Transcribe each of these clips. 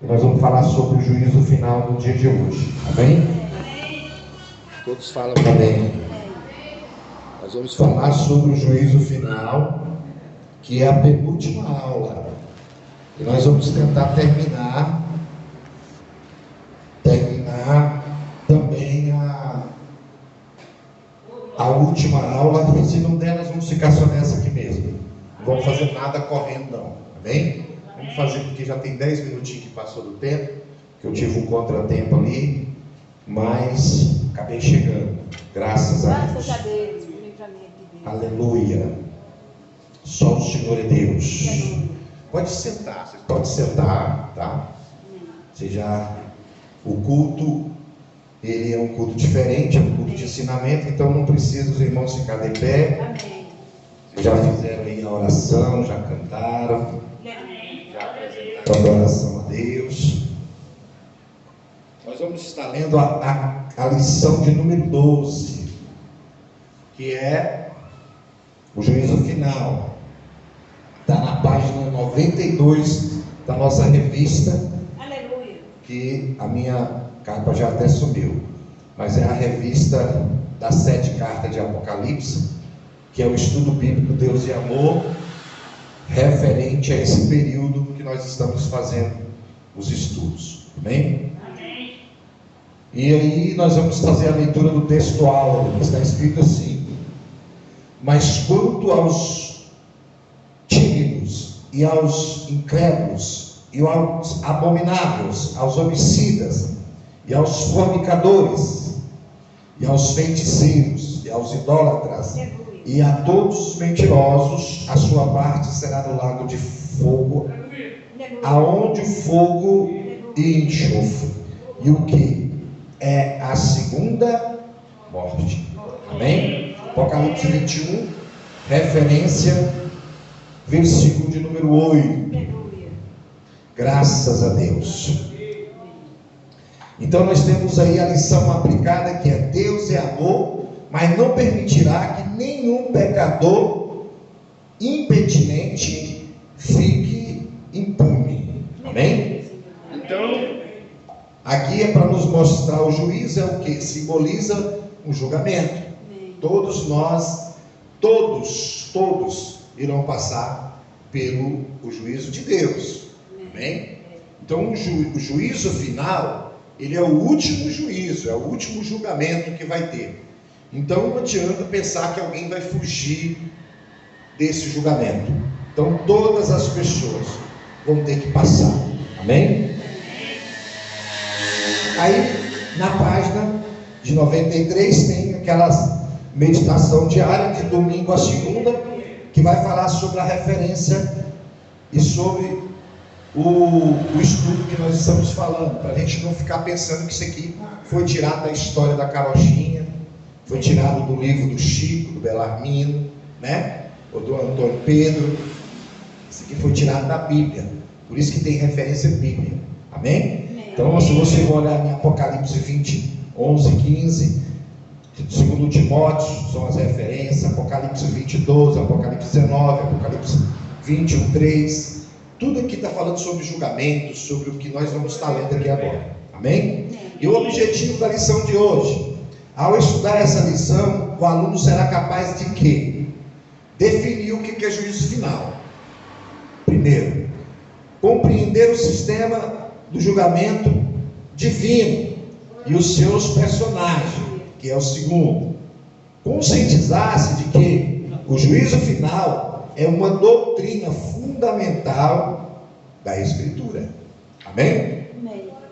E nós vamos falar sobre o juízo final no dia de hoje. Amém? Todos falam amém. Nós vamos falar sobre o juízo final, que é a penúltima aula. E nós vamos tentar terminar também a última aula. Se não der, nós vamos ficar só nessa aqui mesmo. Não vamos fazer nada correndo não. Amém? Vamos fazer porque já tem 10 minutinhos que passou do tempo, que eu tive um contratempo ali, mas acabei chegando. Graças a Deus. Aleluia. Só o Senhor é Deus. Pode sentar, você pode sentar, tá? O culto, ele é um culto diferente, é um culto de ensinamento, então não precisa os irmãos ficar de pé. Amém. Já fizeram aí a oração, já cantaram, já apresentaram a oração a Deus. Nós vamos estar lendo a lição de número 12, que é o juízo final. Está na página 92 da nossa revista. Aleluia. Que a minha capa já até sumiu, mas é a revista das 7 cartas de Apocalipse, que é o estudo bíblico Deus e Amor, referente a esse período que nós estamos fazendo os estudos. Amém? Amém. E aí nós vamos fazer a leitura do texto áureo, que está escrito assim: mas quanto aos tímidos e aos incrédulos e aos abomináveis, aos homicidas e aos fornicadores e aos feiticeiros e aos idólatras e a todos os mentirosos, a sua parte será no lago de fogo, aonde fogo e enxofre, e o que é a segunda morte. Amém? Apocalipse 21, referência, versículo de número 8. Graças a Deus. Então nós temos aí a lição aplicada, que é Deus é amor, mas não permitirá que nenhum pecador impenitente fique impune. Amém? Então, aqui é para nos mostrar o juízo, é o que? Simboliza um julgamento. Todos nós, todos irão passar pelo juízo de Deus. Amém? Então o juízo final, ele é o último juízo, é o último julgamento que vai ter. Então não adianta pensar que alguém vai fugir desse julgamento. Então todas as pessoas vão ter que passar. Amém? Aí na página de 93 tem aquelas meditação diária de domingo a segunda, que vai falar sobre a referência e sobre o estudo que nós estamos falando, para a gente não ficar pensando que isso aqui foi tirado da história da carochinha, foi tirado do livro do Chico, do Belarmino, né? Ou do Antônio Pedro. Isso aqui foi tirado da Bíblia, por isso que tem referência bíblica. Amém? Então, se você for olhar em Apocalipse 20, 11, 15, segundo Timóteo, são as referências, Apocalipse 20, 12, Apocalipse 19, Apocalipse 21, 3, tudo aqui está falando sobre julgamento, sobre o que nós vamos estar lendo aqui agora. Amém? E o objetivo da lição de hoje, ao estudar essa lição, o aluno será capaz de quê? Definir o que é juízo final. Primeiro, compreender o sistema do julgamento divino e os seus personagens, que é o segundo. Conscientizar-se de que o juízo final é uma doutrina fundamental da Escritura. Amém?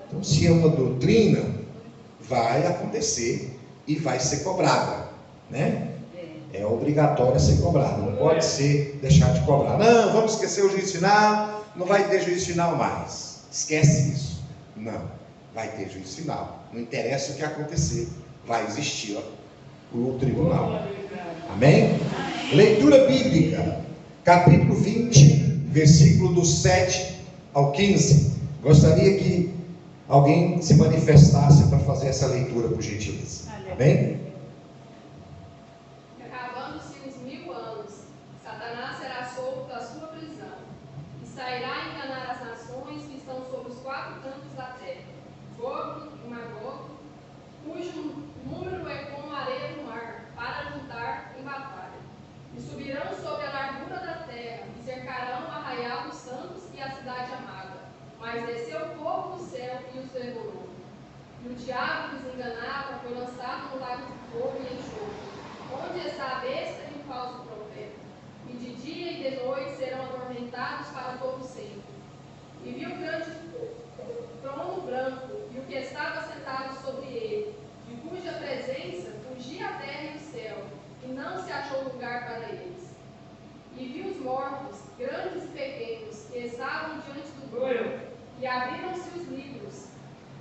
Então, se é uma doutrina, vai acontecer e vai ser cobrada, né? É obrigatório ser cobrada, não pode ser deixar de cobrar. Não, vamos esquecer o juízo final, não vai ter juízo final mais. Esquece isso. Não, vai ter juízo final. Não interessa o que acontecer, vai existir o tribunal. Amém? Leitura bíblica, capítulo 20, versículo do 7 ao 15. Gostaria que alguém se manifestasse para fazer essa leitura, por gentileza. Amém? Acabando-se os 1000 anos, Satanás será solto da sua prisão e sairá a enganar as nações que estão sob os 4 cantos e os devorou. E o diabo que os enganava foi lançado no lago de fogo e enxofre, onde está a besta e o falso profeta. E de dia e de noite serão atormentados para todo sempre. E viu grande trono branco, e o que estava sentado sobre ele, de cuja presença fugia a terra e o céu, e não se achou lugar para eles. E viu os mortos, grandes e pequenos, que estavam diante do trono, e abriram-se os livros.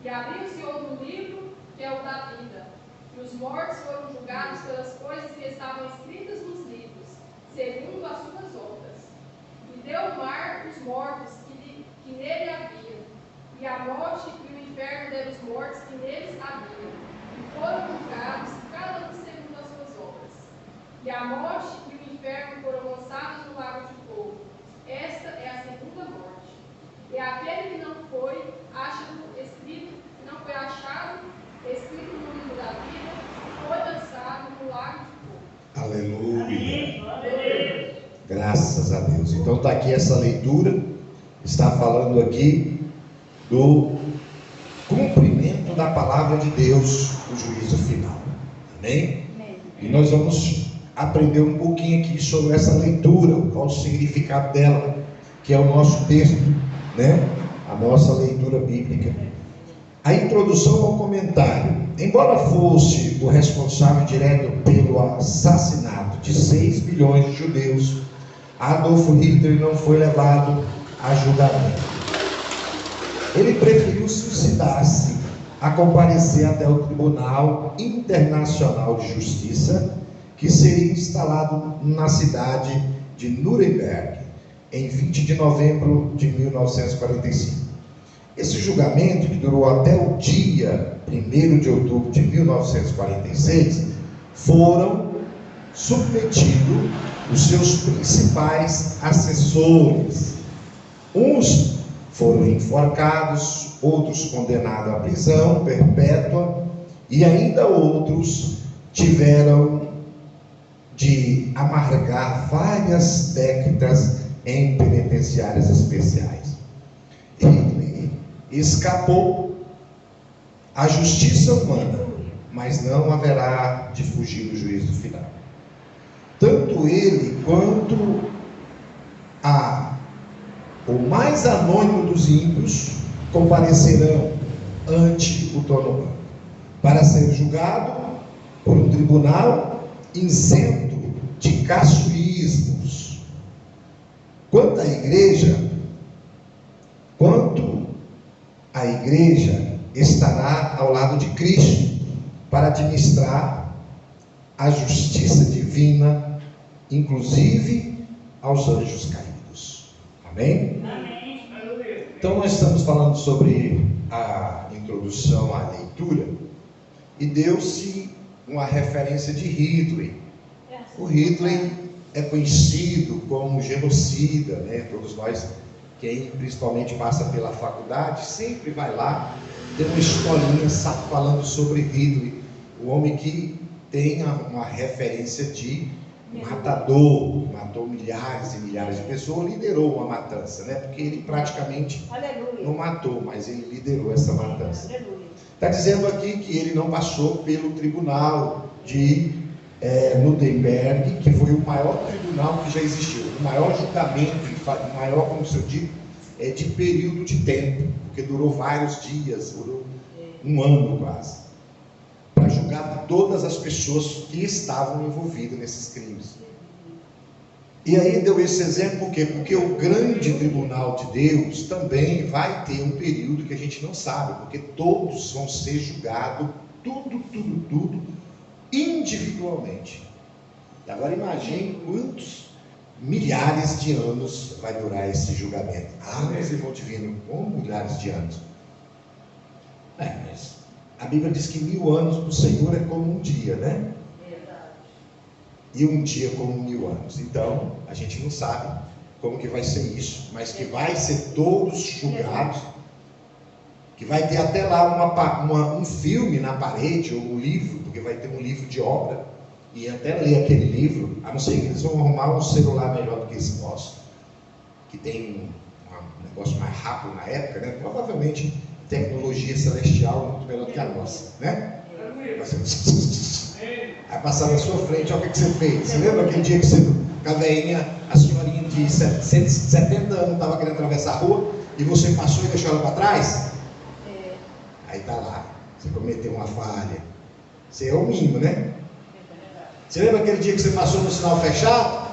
E abriu-se outro livro, que é o da vida. E os mortos foram julgados pelas coisas que estavam escritas nos livros, segundo as suas obras. E deu o mar os mortos que nele havia, e a morte e o inferno deram os mortos que neles haviam, e foram julgados, cada um segundo as suas obras. E a morte e o inferno foram lançados no lago de fogo. Esta é a segunda morte. E aquele que não foi achado escrito no livro da vida, foi lançado no lago de fogo. Aleluia. Graças a Deus. Então está aqui essa leitura, está falando aqui do cumprimento da palavra de Deus, o juízo final. Amém? E nós vamos aprender um pouquinho aqui sobre essa leitura, qual o significado dela, que é o nosso texto, né? A nossa leitura bíblica. A introdução ao comentário. Embora fosse o responsável direto pelo assassinato de 6 milhões de judeus, Adolf Hitler não foi levado a julgamento. Ele preferiu suicidar-se a comparecer até o Tribunal Internacional de Justiça, que seria instalado na cidade de Nuremberg, em 20 de novembro de 1945. Esse julgamento, que durou até o dia 1º de outubro de 1946, foram submetidos os seus principais assessores. Uns foram enforcados, outros condenados à prisão perpétua, e ainda outros tiveram de amargar várias décadas em penitenciárias especiais. Ele escapou à justiça humana, mas não haverá de fugir do juízo final. Tanto ele quanto o mais anônimo dos ímpios comparecerão ante o trono branco para ser julgado por um tribunal isento de caçoísmos. Quanto a igreja estará ao lado de Cristo para administrar a justiça divina, inclusive aos anjos caídos. Amém? Amém. Então nós estamos falando sobre a introdução à leitura e deu-se uma referência de Hitler. O Hitler é conhecido como genocida, né? Todos nós, quem principalmente passa pela faculdade, sempre vai lá, tem uma historinha falando sobre Hitler, o homem que tem uma referência de matador, matou milhares e milhares de pessoas, liderou uma matança, né? Porque ele praticamente não matou, mas ele liderou essa matança. Está dizendo aqui que ele não passou pelo tribunal de Nuremberg, que foi o maior tribunal que já existiu, o maior julgamento, o maior, como se eu digo, de período de tempo, porque durou vários dias, durou um ano quase, para julgar todas as pessoas que estavam envolvidas nesses crimes. E aí deu esse exemplo por quê? Porque o grande tribunal de Deus também vai ter um período que a gente não sabe, porque todos vão ser julgados, tudo individualmente. E agora imagine quantos milhares de anos vai durar esse julgamento. Mas irmão divino, como milhares de anos? Mas a Bíblia diz que 1000 anos para o Senhor é como um dia, né? E um dia como 1000 anos. Então, a gente não sabe como que vai ser isso, mas que vai ser todos julgados, que vai ter até lá um filme na parede, ou um livro, porque vai ter um livro de obra, e até ler aquele livro, a não ser que eles vão arrumar um celular melhor do que esse nosso, que tem um negócio mais rápido na época, né? Provavelmente tecnologia celestial muito melhor que a nossa, né? Aí passar na sua frente, olha o que você fez. Você lembra aquele dia que você, com a velhinha, a senhorinha de 170 anos estava querendo atravessar a rua e você passou e deixou ela para trás? Aí tá lá, você cometeu uma falha. Você é o mínimo, né? Você lembra aquele dia que você passou no sinal fechado?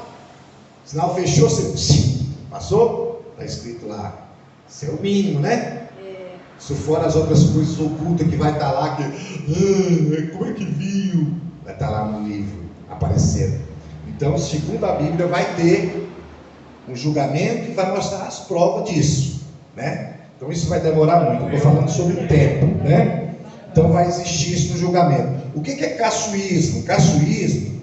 O sinal fechou, você passou? Está escrito lá. Você é o mínimo, né? Se fora as outras coisas ocultas que vai estar lá, como é que viu? Vai estar lá no livro, aparecendo. Então, segundo a Bíblia, vai ter um julgamento e vai mostrar as provas disso, né? Então isso vai demorar muito. Estou falando sobre o tempo, né? Então vai existir isso no julgamento. O que é caçoísmo? Caçoísmo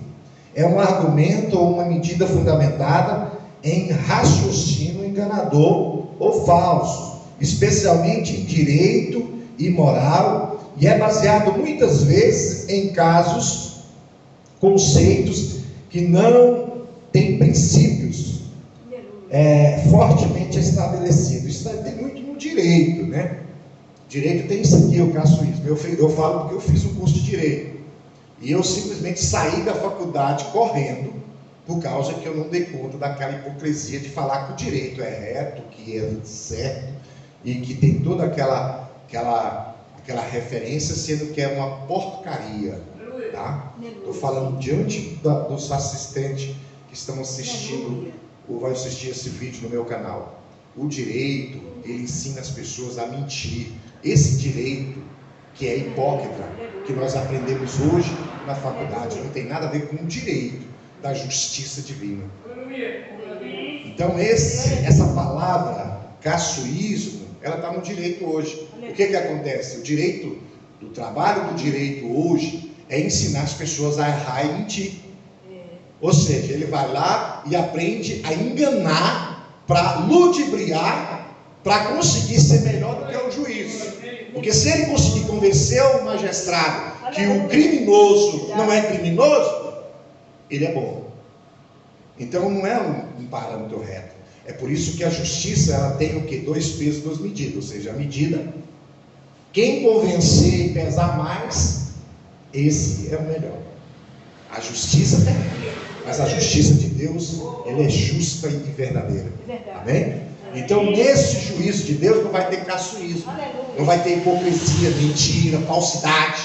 é um argumento ou uma medida fundamentada em raciocínio enganador ou falso, especialmente em direito e moral, e é baseado muitas vezes em casos, conceitos que não têm princípios fortemente estabelecidos. Isso tem muito no direito, né? Direito tem isso aqui, o caçoísmo. Eu falo porque eu fiz um curso de direito e eu simplesmente saí da faculdade correndo por causa que eu não dei conta daquela hipocrisia de falar que o direito é reto, que é certo e que tem toda aquela referência, sendo que é uma porcaria, tá? Estou falando diante dos assistentes que estão assistindo ou vai assistir esse vídeo no meu canal. O direito, ele ensina as pessoas a mentir. Esse direito que é hipócrita, que nós aprendemos hoje na faculdade, não tem nada a ver com o direito da justiça divina. Então essa palavra caçoísmo, ela está no direito hoje. O que acontece? O direito, o trabalho do direito hoje é ensinar as pessoas a errar e mentir. Ou seja, ele vai lá e aprende a enganar para ludibriar, para conseguir ser melhor do que o juiz. Porque se ele conseguir convencer o magistrado que o criminoso não é criminoso, ele é bom. Então não é um parâmetro reto. É por isso que a justiça, ela tem o quê? 2 pesos, 2 medidas. Ou seja, a medida, quem convencer e pesar mais, esse é o melhor. A justiça tem, mas a justiça de Deus, ela é justa e verdadeira. Amém? Então nesse juízo de Deus não vai ter caçoísmo, não vai ter hipocrisia, mentira, falsidade,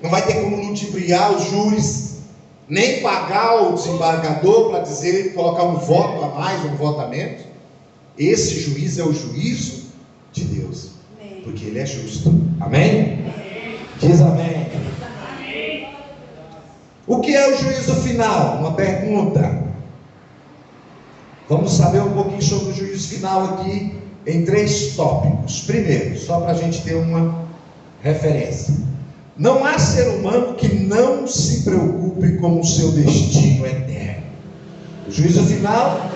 não vai ter como ludibriar os júris, nem pagar o desembargador para dizer, colocar um voto a mais, um voto a menos. Esse juízo é o juízo de Deus, porque ele é justo. Amém? Diz amém. O que é o juízo final? Uma pergunta. Vamos saber um pouquinho sobre o juízo final aqui em 3 tópicos. Primeiro, só para a gente ter uma referência. Não há ser humano que não se preocupe com o seu destino eterno. O juízo final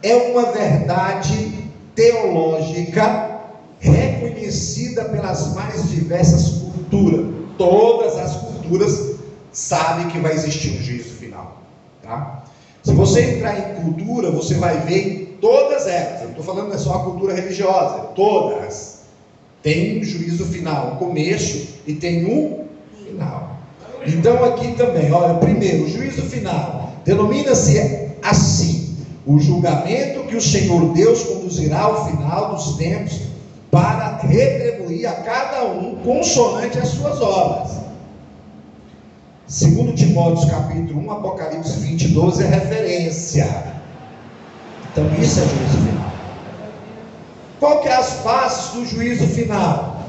é uma verdade teológica reconhecida pelas mais diversas culturas. Todas as culturas sabem que vai existir um juízo final, tá? Se você entrar em cultura, você vai ver em todas elas. Eu não estou falando é só a cultura religiosa, todas tem um juízo final, um começo e tem um final. Então aqui também, olha, primeiro, o juízo final denomina-se assim: o julgamento que o Senhor Deus conduzirá ao final dos tempos para retribuir a cada um consoante as suas obras. 2 Timóteo capítulo 1, Apocalipse 20, 12 é referência. Então isso é juízo final. Qual que é as bases do juízo final?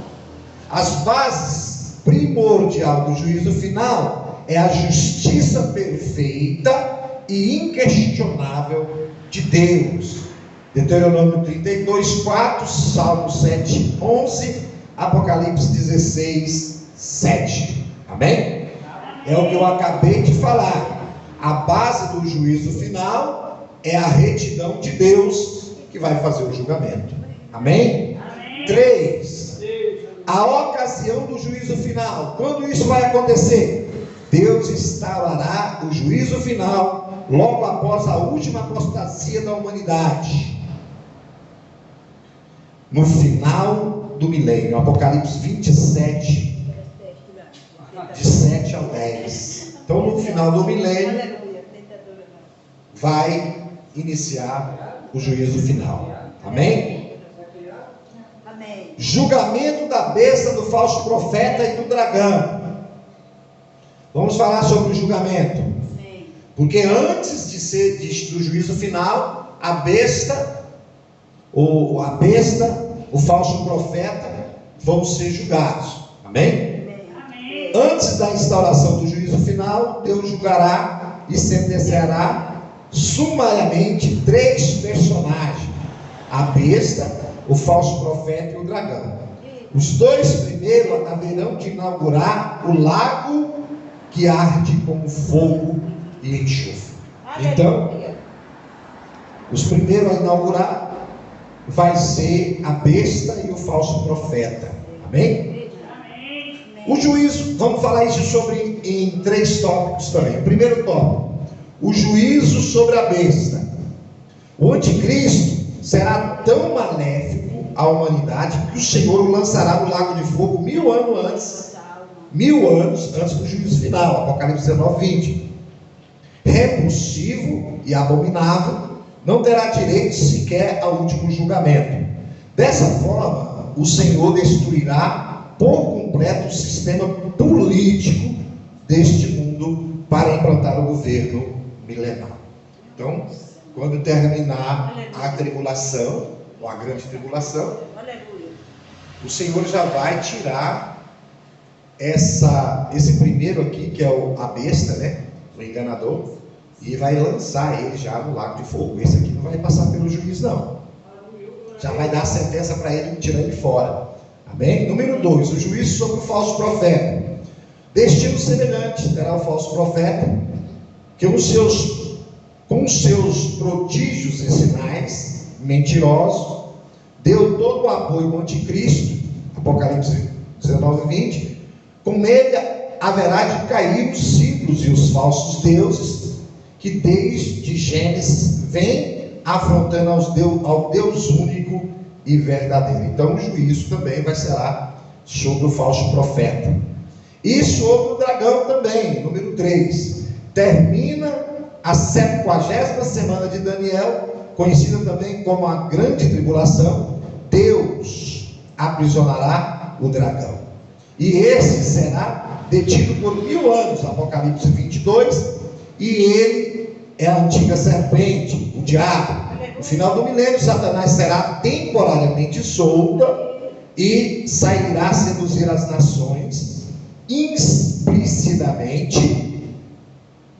As bases primordial do juízo final é a justiça perfeita e inquestionável de Deus. Deuteronômio 32, 4, Salmo 7, 11, Apocalipse 16, 7. Amém? É o que eu acabei de falar. A base do juízo final é a retidão de Deus que vai fazer o julgamento. Amém? 3. A ocasião do juízo final. Quando isso vai acontecer? Deus instaurará o juízo final logo após a última apostasia da humanidade. no final do milênio. Apocalipse 27, de 7 ao 10. Então, no final do milênio, vai iniciar o juízo final. Amém? Amém. Julgamento da besta, do falso profeta e do dragão. Vamos falar sobre o julgamento. Sim. Porque antes do juízo final, a besta, o falso profeta, vão ser julgados. Amém? Amém. Antes da instauração do juízo final, Deus julgará e sentenciará sumariamente 3 personagens: a besta, o falso profeta e o dragão. Os 2 primeiros haverão de inaugurar o lago que arde como fogo e enxofre. Então, os primeiros a inaugurar vai ser a besta e o falso profeta. Amém? O juízo, vamos falar isso sobre em 3 tópicos também. O primeiro tópico: o juízo sobre a besta. O anticristo será tão maléfico à humanidade que o Senhor o lançará no lago de fogo 1000 anos antes. 1000 anos antes do juízo final. Apocalipse 19, 20. Repulsivo e abominável, não terá direito sequer ao último julgamento. Dessa forma, o Senhor destruirá por completo o sistema político deste mundo para implantar o governo milenar. Então, quando terminar a tribulação, ou a grande tribulação, o Senhor já vai tirar esse primeiro aqui, que é a besta, né? O enganador, e vai lançar ele já no lago de fogo. Esse aqui não vai passar pelo juiz, não. Já vai dar a sentença para ele e tirar ele fora. Amém? Número 2, o juízo sobre o falso profeta. Destino semelhante terá o falso profeta, que com os seus prodígios e sinais mentirosos, deu todo o apoio ao anticristo. Apocalipse 19, 20. Com ele haverá de cair os ídolos e os falsos deuses, que desde Gênesis vem afrontando ao Deus único e verdadeiro. Então o juízo também vai ser lá sobre o falso profeta. E sobre o dragão também, número 3. Termina a 70ª semana de Daniel, conhecida também como a grande tribulação. Deus aprisionará o dragão, e esse será detido por 1000 anos, Apocalipse 22, e ele é a antiga serpente, o diabo. No final do milênio, Satanás será temporariamente solta e sairá a seduzir as nações explicitamente.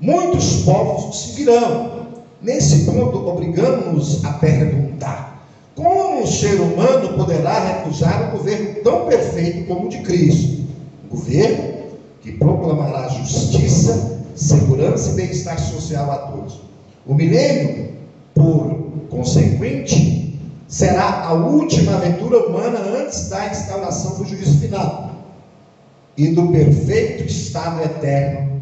Muitos povos se virão. Nesse ponto, obrigamos-nos a perguntar: como o ser humano poderá recusar um governo tão perfeito como o de Cristo? Um governo que proclamará justiça, segurança e bem-estar social a todos. O milênio, por consequente, será a última aventura humana antes da instauração do juízo final e do perfeito estado eterno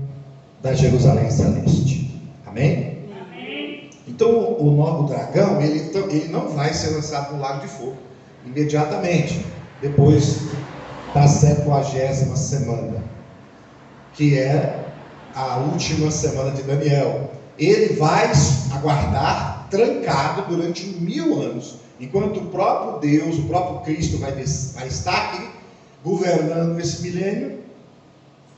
da Jerusalém celeste. Amém? Amém. Então o dragão, ele não vai ser lançado no lago de fogo imediatamente depois da 70ª semana, que é a última semana de Daniel. Ele vai aguardar trancado durante 1000 anos, enquanto o próprio Deus, o próprio Cristo vai estar aqui governando esse milênio.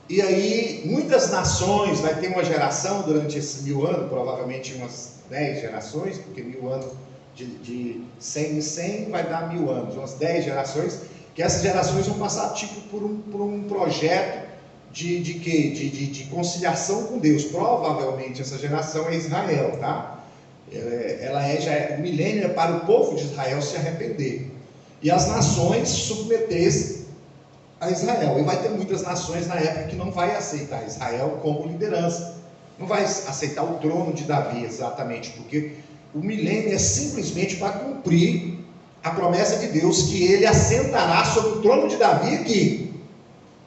E aí muitas nações, vai ter uma geração durante esses 1000 anos, provavelmente umas 10 gerações, porque 1000 anos de 100 em 100 vai dar 1000 anos, umas 10 gerações, que essas gerações vão passar tipo por um projeto de conciliação com Deus. Provavelmente essa geração é Israel, tá? O milênio é para o povo de Israel se arrepender e as nações submeter-se a Israel. E vai ter muitas nações na época que não vai aceitar Israel como liderança, não vai aceitar o trono de Davi, exatamente, porque o milênio é simplesmente para cumprir a promessa de Deus, que ele assentará sobre o trono de Davi aqui,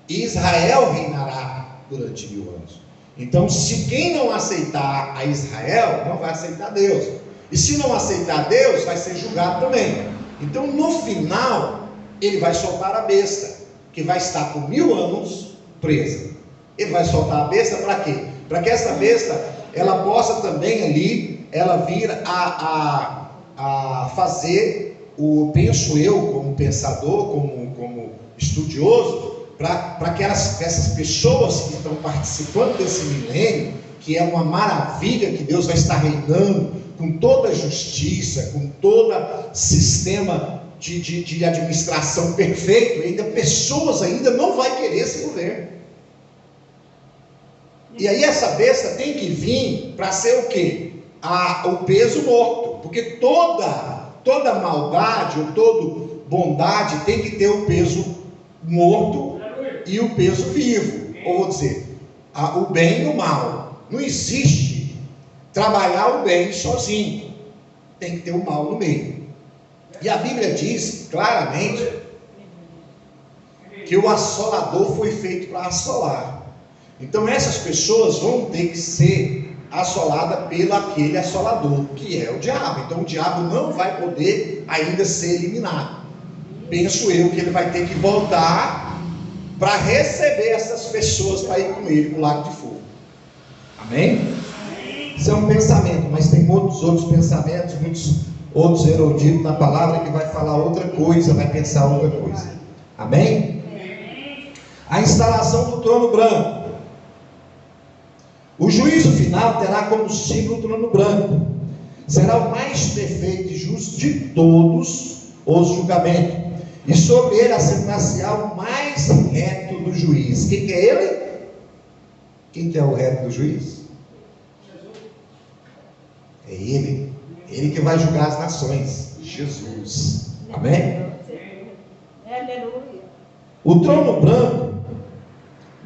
e Israel reinará durante 1000 anos. Então, se quem não aceitar a Israel, não vai aceitar Deus, e se não aceitar Deus, vai ser julgado também. Então, no final, ele vai soltar a besta, que vai estar por 1000 anos presa. Ele vai soltar a besta para quê? Para que essa besta, ela possa também ali, ela vir a fazer, penso eu, como pensador, como estudioso, para que essas pessoas que estão participando desse milênio, que é uma maravilha, que Deus vai estar reinando, com toda a justiça, com todo sistema de administração perfeito, ainda pessoas ainda não vai querer esse governo. E aí essa besta tem que vir para ser o quê? O peso morto, porque toda maldade ou toda bondade tem que ter o peso morto e o peso vivo, ou vou dizer, o bem e o mal. Não existe trabalhar o bem sozinho, tem que ter o mal no meio. E a Bíblia diz claramente que o assolador foi feito para assolar. Então essas pessoas vão ter que ser assoladas pelo aquele assolador, que é o diabo. Então o diabo não vai poder ainda ser eliminado. Penso eu que ele vai ter que voltar para receber essas pessoas para ir com ele para o lago de fogo. Amém? Isso é um pensamento, mas tem muitos outros pensamentos, muitos outros eruditos na palavra que vai falar outra coisa, vai pensar outra coisa. Amém? A instalação do trono branco. O juízo final terá como símbolo o trono branco. Será o mais perfeito e justo de todos os julgamentos. E sobre ele assentar-se-á o mais reto do juiz. Quem que é ele? Quem que é o reto do juiz? É ele. Ele que vai julgar as nações. Jesus. Amém? Aleluia. O trono branco,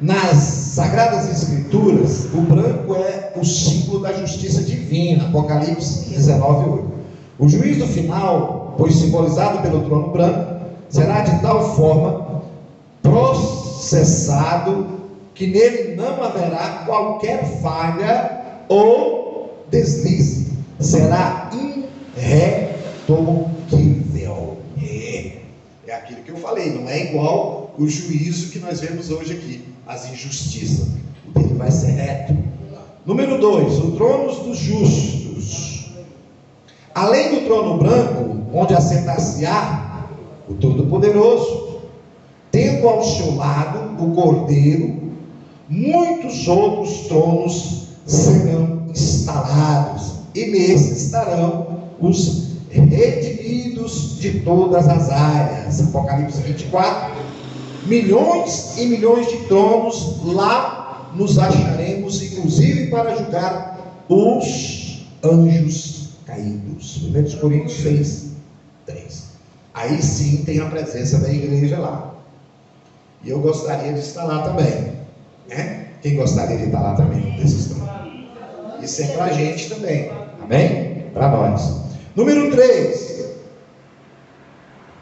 nas Sagradas Escrituras, o branco é o símbolo da justiça divina. Apocalipse 19:8. O juízo final, pois simbolizado pelo trono branco, será de tal forma processado que nele não haverá qualquer falha ou deslize. Será irretorquível. É aquilo que eu falei, não é igual o juízo que nós vemos hoje aqui, as injustiças. O dele vai ser reto. Número 2, o trono dos justos. Além do trono branco, onde assentar-se-á o Todo-Poderoso, tendo ao seu lado o Cordeiro, muitos outros tronos serão instalados, e nesses estarão os redimidos de todas as áreas. Apocalipse 24. Milhões e milhões de tronos, lá nos acharemos, inclusive para julgar os anjos caídos. 1 Coríntios 6:3. Aí sim tem a presença da igreja lá. E eu gostaria de estar lá também, né? Quem gostaria de estar lá também? Desses tronos. Isso é para a gente também, amém? Para nós. Número 3,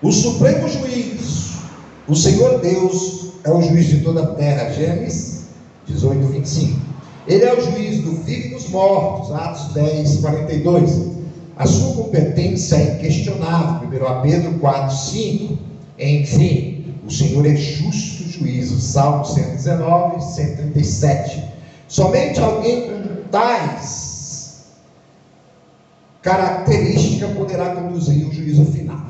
o supremo juiz, o Senhor Deus é o juiz de toda a terra. Gênesis 18:25. Ele é o juiz do vivo e dos mortos. Atos 10:42. A sua competência é inquestionável. 1 Pedro 4:5. Enfim, o Senhor é justo juízo. Salmo 119, 137. Somente alguém com tais características poderá conduzir o juízo final.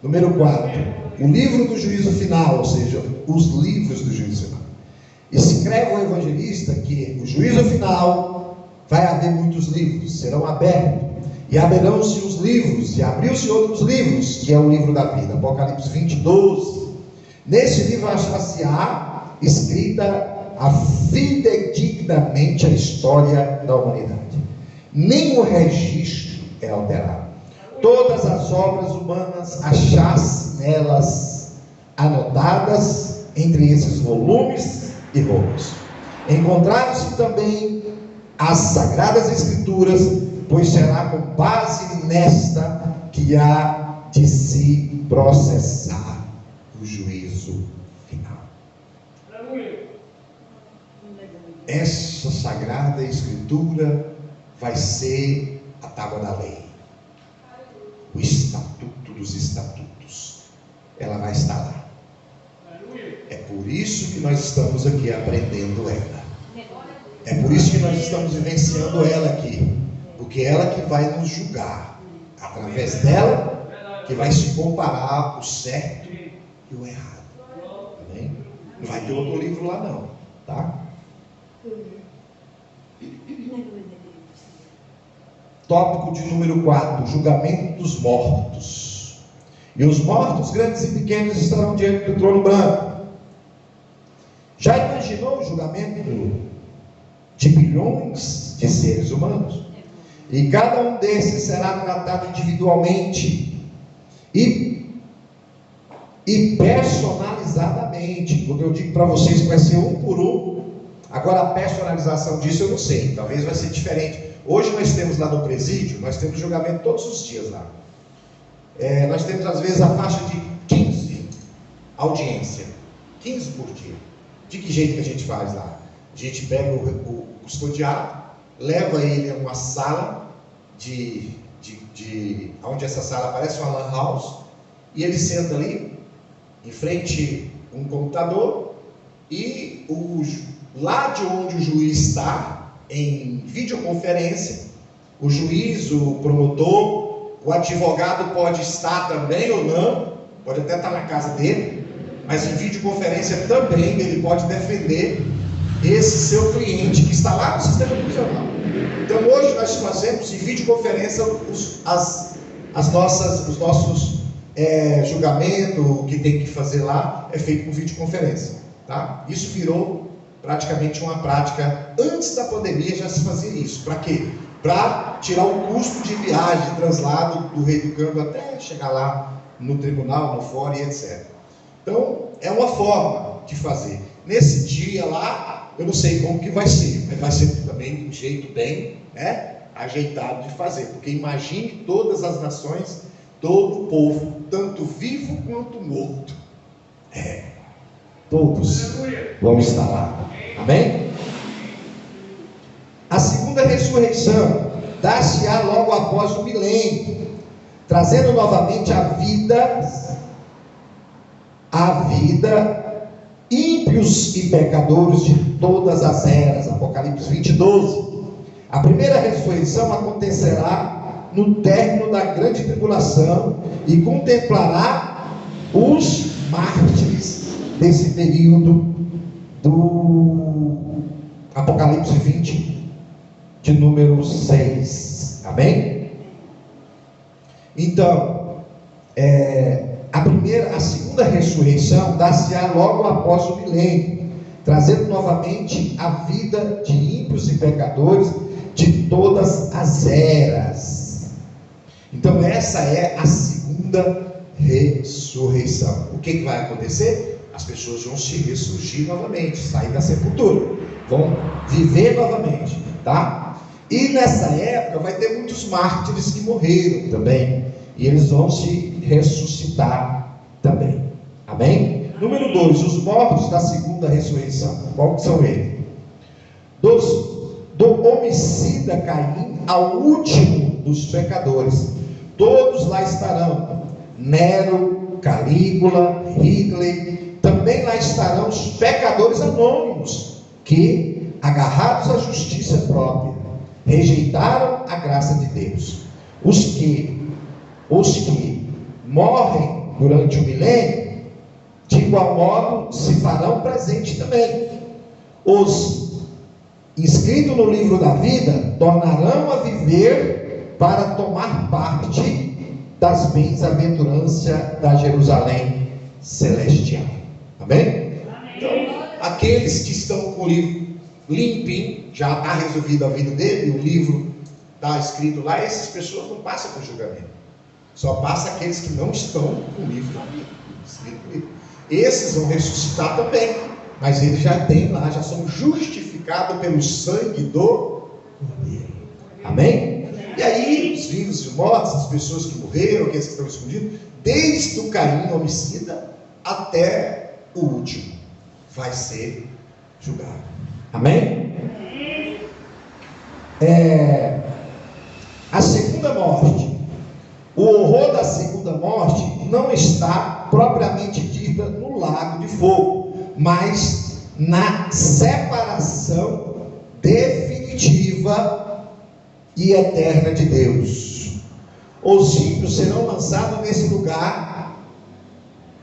Número 4, o livro do juízo final, ou seja, os livros do juízo final. Escreve o evangelista que o juízo final vai haver muitos livros, serão abertos, e abrirão-se os livros, e abriu-se outros livros, que é o livro da vida. Apocalipse 20:12. Nesse livro achar-se-á escrita fidedignamente a história da humanidade. Nem o registro é alterado. Todas as obras humanas achasse nelas anotadas entre esses volumes e rolos. Encontraram-se também as Sagradas Escrituras, pois será com base nesta que há de se processar o juízo final. Essa Sagrada Escritura vai ser a tábua da lei. o estatuto dos estatutos. Ela vai estar lá. É por isso que nós estamos aqui aprendendo ela. É por isso que nós estamos vivenciando ela aqui. Porque ela que vai nos julgar. Através dela que vai se comparar o certo e o errado. Amém? Não vai ter outro livro lá não. Tá? Tópico de número 4. Julgamento dos mortos. E os mortos, grandes e pequenos, estarão diante do trono branco. Já imaginou o julgamento de bilhões de seres humanos? E cada um desses será tratado individualmente e personalizadamente. Quando eu digo para vocês que vai ser um por um, agora a personalização disso eu não sei, talvez vai ser diferente. Hoje nós temos lá no presídio, nós temos julgamento todos os dias lá. Nós temos às vezes a faixa de 15 audiência, 15 por dia. De que jeito que a gente faz lá? A gente pega o custodiado, leva ele a uma sala onde essa sala parece uma lan house, e ele senta ali em frente a um computador, e lá de onde o juiz está, em videoconferência, o juiz, o promotor, o advogado pode estar também ou não, pode até estar na casa dele, mas em videoconferência também ele pode defender esse seu cliente que está lá no sistema prisional. Então hoje nós fazemos em videoconferência os nossos julgamentos, o que tem que fazer lá é feito por videoconferência, tá? Isso virou praticamente uma prática. Antes da pandemia já se fazia isso. Para quê? Para tirar o custo de viagem, de translado do reeducando até chegar lá no tribunal, no fórum e etc. Então é uma forma de fazer. Nesse dia lá, eu não sei como que vai ser, mas vai ser também de um jeito bem ajeitado de fazer, porque imagine todas as nações, todo o povo, tanto vivo quanto morto, todos vão estar lá. Amém? A segunda ressurreição dar-se-á logo após o milênio, trazendo novamente a vida ímpios e pecadores de todas as eras. Apocalipse 20:12. A primeira ressurreição acontecerá no término da grande tribulação e contemplará os mártires desse período do Apocalipse 20, de número 6. Amém? Então, a segunda ressurreição dar-se-á logo após o milênio, trazendo novamente a vida de ímpios e pecadores de todas as eras. Então essa é a segunda ressurreição. O que vai acontecer? As pessoas vão se ressurgir novamente, sair da sepultura, vão viver novamente, tá? E nessa época vai ter muitos mártires que morreram também, e eles vão se ressuscitar também. Amém? Número 2, os mortos da segunda ressurreição. Qual que são eles? Do homicida Caim ao último dos pecadores, todos lá estarão. Nero, Calígula, Hitler, também lá estarão os pecadores anônimos, que, agarrados à justiça própria, rejeitaram a graça de Deus. Os que morrem durante o milênio, de igual modo se farão presente também. Os inscritos no livro da vida tornarão a viver para tomar parte das bem-aventuranças da Jerusalém celestial. Amém? Então, aqueles que estão com o livro limpinho, já está resolvida a vida dele, o livro está escrito lá, essas pessoas não passam por julgamento. Só passa aqueles que não estão com o livro da vida, escrito no livro. Esses vão ressuscitar também, mas eles já têm lá, já são justificados pelo sangue do Cordeiro. Amém? E aí, os vivos e os mortos, as pessoas que morreram, aqueles que estão escondidos, desde o Caim homicida até o último, vai ser julgado. Amém? A segunda morte o horror da segunda morte não está propriamente dita no lago de fogo, mas na separação definitiva e eterna de Deus. Os ímpios serão lançados nesse lugar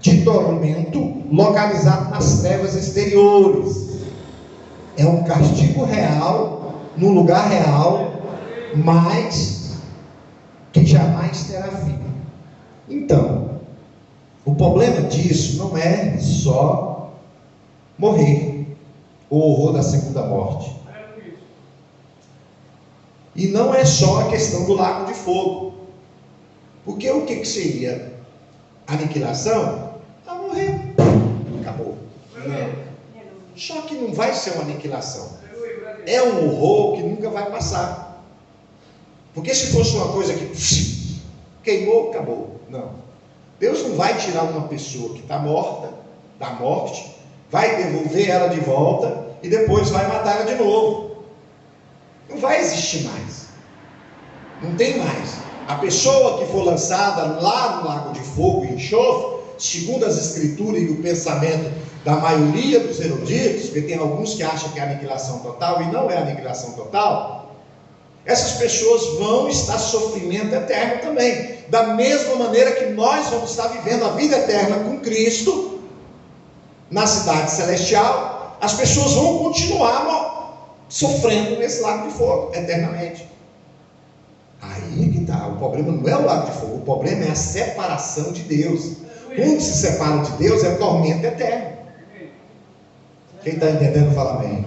de tormento, localizado nas trevas exteriores. É um castigo real, no lugar real, mas que jamais terá fim. Então, o problema disso não é só morrer, o horror da segunda morte. E não é só a questão do lago de fogo. Porque o que seria? Aniquilação? A morrer. Acabou. Não. Só que não vai ser uma aniquilação. É um horror que nunca vai passar. Porque se fosse uma coisa que queimou, acabou. Não. Deus não vai tirar uma pessoa que está morta, da morte, vai devolver ela de volta e depois vai matar ela de novo. Não vai existir mais. Não tem mais. A pessoa que for lançada lá no lago de fogo e enxofre, segundo as escrituras e o pensamento da maioria dos eruditos, porque tem alguns que acham que é aniquilação total e não é aniquilação total, essas pessoas vão estar sofrimento eterno também, da mesma maneira que nós vamos estar vivendo a vida eterna com Cristo na cidade celestial. As pessoas vão continuar sofrendo nesse lago de fogo eternamente. Aí que está, o problema não é o lago de fogo, o problema é a separação de Deus. Quando se separam de Deus é tormento eterno. Quem está entendendo fala amém.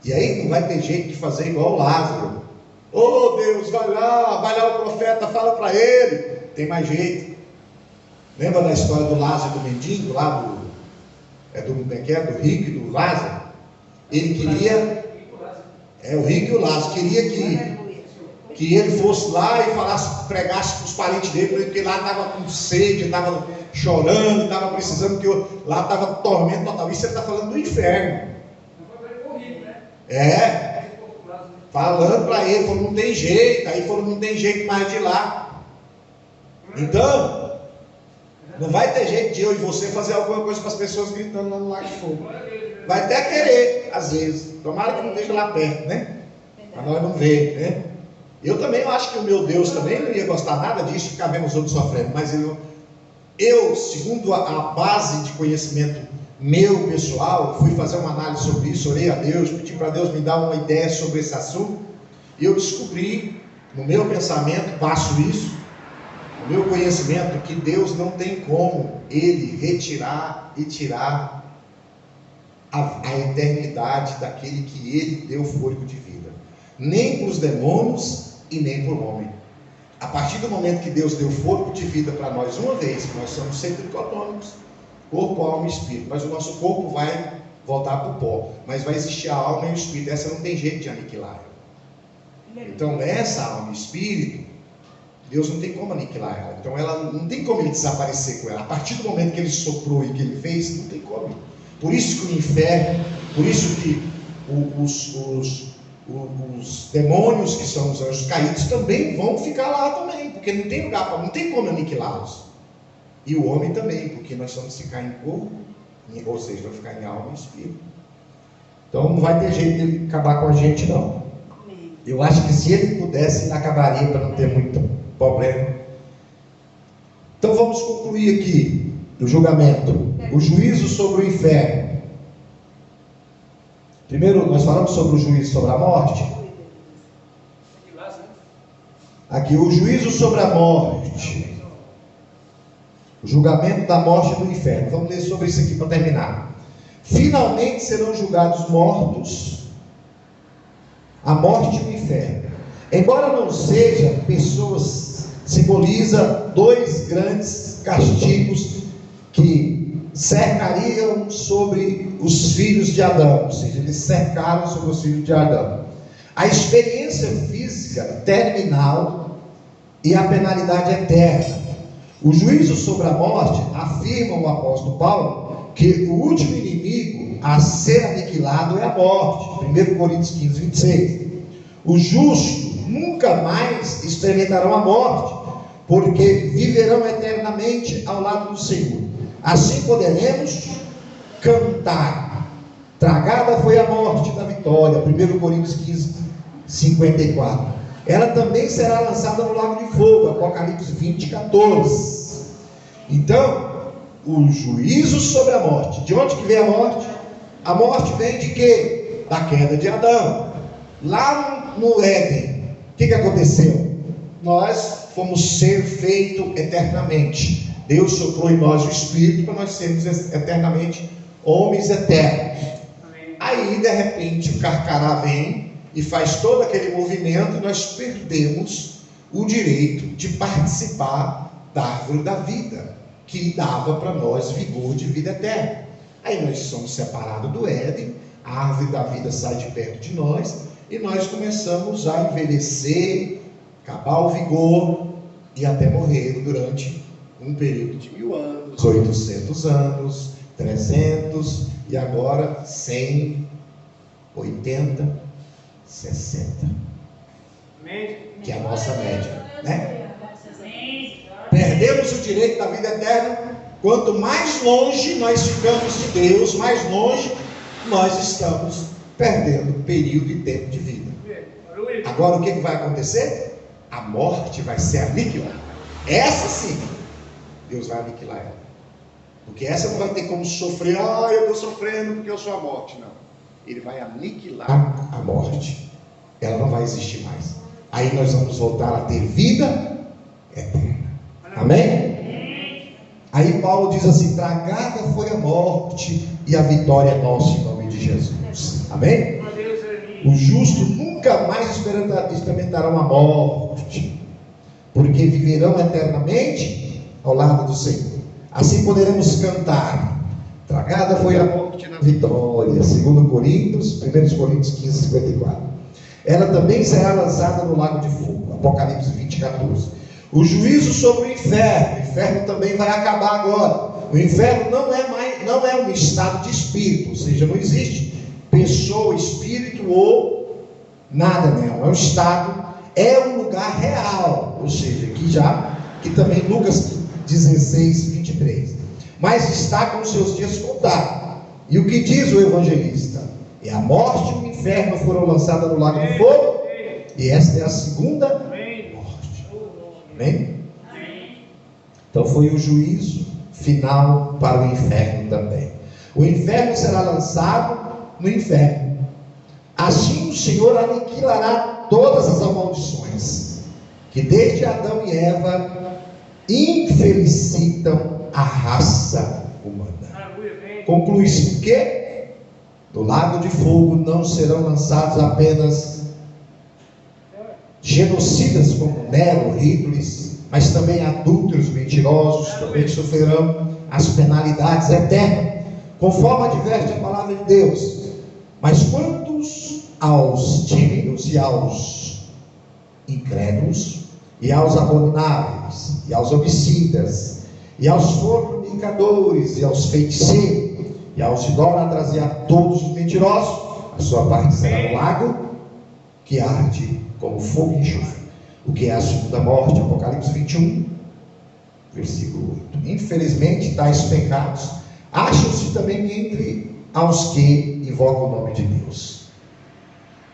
E aí não vai ter jeito de fazer igual o Lázaro. Oh Deus, vai lá o profeta, fala para ele. Tem mais jeito. Lembra da história do Lázaro e do mendigo, lá do rico e do Lázaro? Ele queria, o rico e o Lázaro, queria que ele fosse lá e pregasse para os parentes dele, porque lá estava com sede, estava chorando, estava precisando, porque lá estava tormento total. Isso ele está falando do inferno. Falando para ele, falou, não tem jeito. Aí falou, não tem jeito mais de ir lá. Então, não vai ter jeito de eu e você fazer alguma coisa para as pessoas gritando lá no lago de fogo. Vai até querer, às vezes. Tomara que não esteja lá perto, né? Para nós não ver, né? Eu também acho que o meu Deus também não ia gostar nada disso, ficar vendo os outros sofrendo. Mas eu segundo a base de conhecimento meu pessoal, fui fazer uma análise sobre isso, orei a Deus, pedi para Deus me dar uma ideia sobre esse assunto, e eu descobri, no meu pensamento, passo isso, no meu conhecimento, que Deus não tem como Ele retirar e tirar a eternidade daquele que Ele deu fôlego de vida, nem para os demônios e nem para o homem. A partir do momento que Deus deu fôlego de vida para nós uma vez, nós somos sempre autônomos, corpo, alma e espírito, mas o nosso corpo vai voltar para o pó, mas vai existir a alma e o espírito. Essa não tem jeito de aniquilar. Então essa alma e espírito, Deus não tem como aniquilar ela. Então ela não tem como ele desaparecer com ela. A partir do momento que ele soprou e que ele fez, não tem como. Por isso que o inferno, por isso que os demônios, que são os anjos caídos, também vão ficar lá também, porque não tem lugar, não tem como aniquilá-los. E o homem também, porque nós vamos ficar em corpo, ou seja, vai ficar em alma e espírito. Então não vai ter jeito de ele acabar com a gente, não. Eu acho que se ele pudesse, ele acabaria, para não ter muito problema. Então vamos concluir aqui o julgamento, o juízo sobre o inferno. Primeiro nós falamos sobre o juízo sobre a morte. Aqui o juízo sobre a morte, o julgamento da morte e do inferno. Vamos ler sobre isso aqui para terminar. Finalmente serão julgados mortos, a morte e o inferno. Embora não seja pessoas, simboliza dois grandes castigos que cercariam sobre os filhos de Adão, ou seja, eles cercaram sobre os filhos de Adão. A experiência física terminal e a penalidade eterna. O juízo sobre a morte, afirma o apóstolo Paulo, que o último inimigo a ser aniquilado é a morte. 1 Coríntios 15, 26. O justo nunca mais experimentarão a morte, porque viverão eternamente ao lado do Senhor. Assim poderemos cantar: tragada foi a morte da vitória. 1 Coríntios 15, 54. Ela também será lançada no lago de fogo. Apocalipse 20, 14. Então, o juízo sobre a morte. De onde que vem a morte? A morte vem de quê? Da queda de Adão. Lá no Éden, o que aconteceu? Nós fomos ser feito eternamente. Deus soprou em nós o Espírito para nós sermos eternamente homens eternos. Aí, de repente, o carcará vem e faz todo aquele movimento, e nós perdemos o direito de participar da árvore da vida, que dava para nós vigor de vida eterna. Aí nós somos separados do Éden, a árvore da vida sai de perto de nós, e nós começamos a envelhecer, acabar o vigor, e até morrer durante um período de 1000 anos, 800 anos, 300, e agora 100, 80, 60, que é a nossa média, né? Perdemos o direito da vida eterna. Quanto mais longe nós ficamos de Deus, mais longe nós estamos perdendo período e tempo de vida. Agora o que vai acontecer? A morte vai ser aniquilada. Essa sim, Deus vai aniquilar ela. Porque essa não vai ter como sofrer. Eu estou sofrendo porque eu sou a morte. Não. Ele vai aniquilar a morte. Ela não vai existir mais. Aí nós vamos voltar a ter vida eterna. Amém? Aí Paulo diz assim: tragada foi a morte e a vitória é nossa em nome de Jesus. Amém? O justo nunca mais experimentarão a morte, porque viverão eternamente ao lado do Senhor. Assim poderemos cantar: tragada foi a morte na vitória. 2 Coríntios, 1 Coríntios 15, 54. Ela também será lançada no lago de fogo. Apocalipse 20, 14. O juízo sobre o inferno. O inferno também vai acabar agora. O inferno não é um estado de espírito, ou seja, não existe pessoa, espírito ou nada, não. É um estado, é um lugar real, ou seja, que também Lucas 16, 23. Mas está com os seus dias contados. E o que diz o evangelista? E a morte e o inferno foram lançadas no lago de fogo, e esta é a segunda morte. Amém? Então foi o juízo final para o inferno também. O inferno será lançado no inferno. Assim o Senhor aniquilará todas as maldições que desde Adão e Eva infelicitam a raça humana. Conclui-se o quê? No lago de fogo não serão lançados apenas genocidas como Nero, Hitler, mas também adúlteros, mentirosos, também sofrerão as penalidades eternas, conforme adverte a palavra de Deus. Mas quantos aos tímidos e aos incrédulos, e aos abomináveis, e aos homicidas, e aos fornicadores, e aos feiticeiros, e aos idólatras, e a todos os mentirosos, a sua parte será no lago que arde como fogo e enxofre. O que é a segunda morte? Apocalipse 21, versículo 8. Infelizmente, tais pecados acham-se também entre aos que invocam o nome de Deus.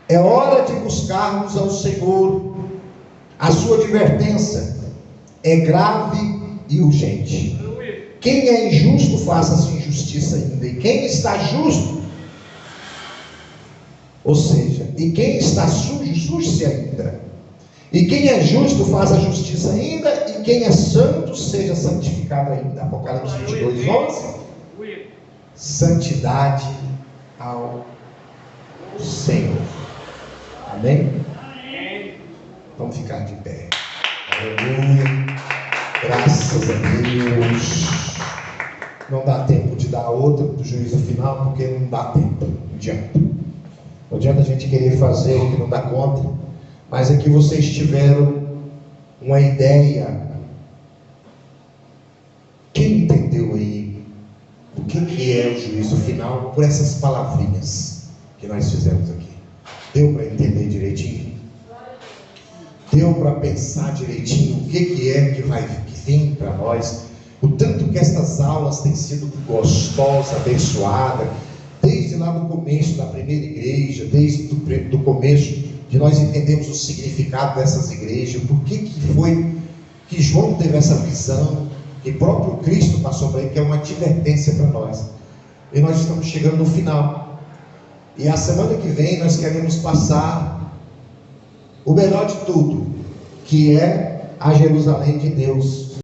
É hora de buscarmos ao Senhor. A sua advertência é grave e urgente. Quem é injusto, faça-se injustiça ainda. E quem está justo, ou seja, e quem está sujo, suje-se ainda. E quem é justo, faça justiça ainda. E quem é santo, seja santificado ainda. Apocalipse 22, 11. Santidade ao Senhor. Amém? Vamos ficar de pé. Aleluia. Graças a Deus. Não dá tempo de dar outra do juízo final, porque não dá tempo. Não adianta a gente querer fazer o que não dá conta. Mas aqui vocês tiveram uma ideia. Quem entendeu aí o que é o juízo final por essas palavrinhas que nós fizemos aqui? Deu para entender direitinho? deu para pensar direitinho o que é que vai vir para nós. O tanto que estas aulas têm sido gostosas, abençoadas, desde lá no começo da primeira igreja, desde do começo de nós entendemos o significado dessas igrejas, por que foi que João teve essa visão, que próprio Cristo passou para ele, que é uma advertência para nós. E nós estamos chegando no final. E a semana que vem nós queremos passar o melhor de tudo, que é a Jerusalém de Deus.